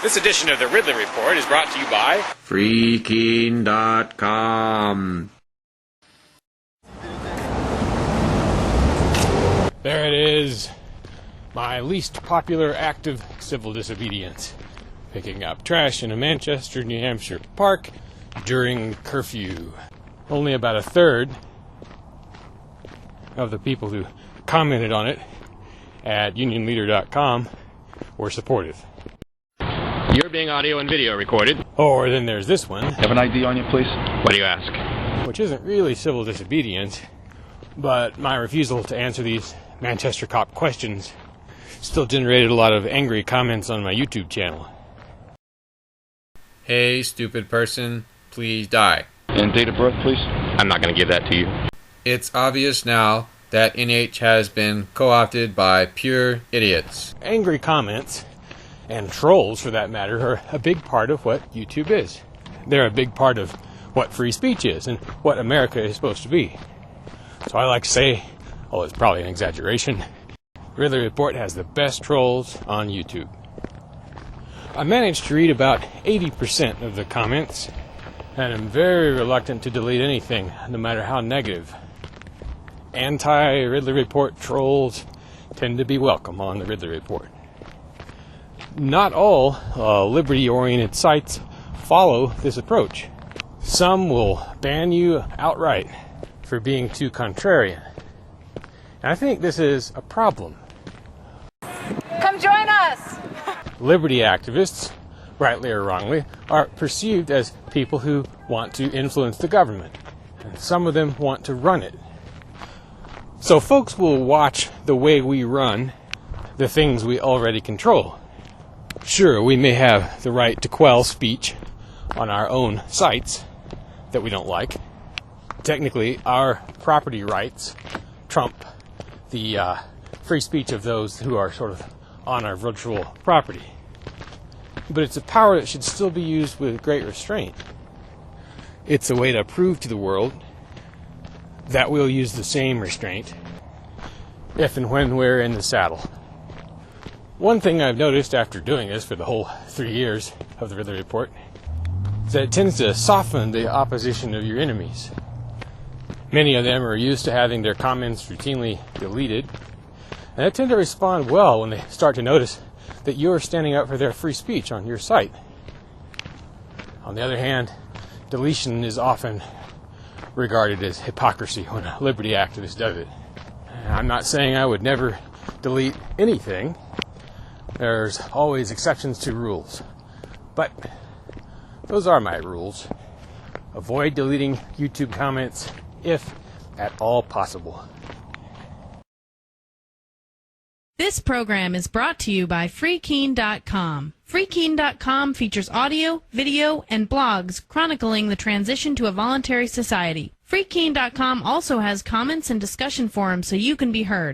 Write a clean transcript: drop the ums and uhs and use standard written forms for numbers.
This edition of the Ridley Report is brought to you by freaking.com. There it is. My least popular act of civil disobedience. Picking up trash in a Manchester, New Hampshire park during curfew. Only about a third of the people who commented on it at unionleader.com were supportive. You're being audio and video recorded. Or then there's this one. Have an ID on you, please? What do you ask? Which isn't really civil disobedience, but my refusal to answer these Manchester cop questions still generated a lot of angry comments on my YouTube channel. Hey, stupid person, please die. And date of birth, please? I'm not going to give that to you. It's obvious now that NH has been co-opted by pure idiots. Angry comments, and trolls for that matter, are a big part of what YouTube is. They're a big part of what free speech is and what America is supposed to be. So I like to say, oh, it's probably an exaggeration, Ridley Report has the best trolls on YouTube. I managed to read about 80% of the comments, and I'm very reluctant to delete anything, no matter how negative. Anti-Ridley Report trolls tend to be welcome on the Ridley Report. Not all liberty-oriented sites follow this approach. Some will ban you outright for being too contrarian. And I think this is a problem. Come join us! Liberty activists, rightly or wrongly, are perceived as people who want to influence the government. And some of them want to run it. So folks will watch the way we run the things we already control. Sure, we may have the right to quell speech on our own sites that we don't like. Technically, our property rights trump the free speech of those who are sort of on our virtual property. But it's a power that should still be used with great restraint. It's a way to prove to the world that we'll use the same restraint if and when we're in the saddle. One thing I've noticed after doing this for the whole 3 years of the Ridley Report is that it tends to soften the opposition of your enemies. Many of them are used to having their comments routinely deleted, and they tend to respond well when they start to notice that you're standing up for their free speech on your site. On the other hand, deletion is often regarded as hypocrisy when a liberty activist does it. I'm not saying I would never delete anything. There's always exceptions to rules. But those are my rules. Avoid deleting YouTube comments if at all possible. This program is brought to you by freekeen.com. Freekeen.com features audio, video, and blogs chronicling the transition to a voluntary society. Freekeen.com also has comments and discussion forums so you can be heard.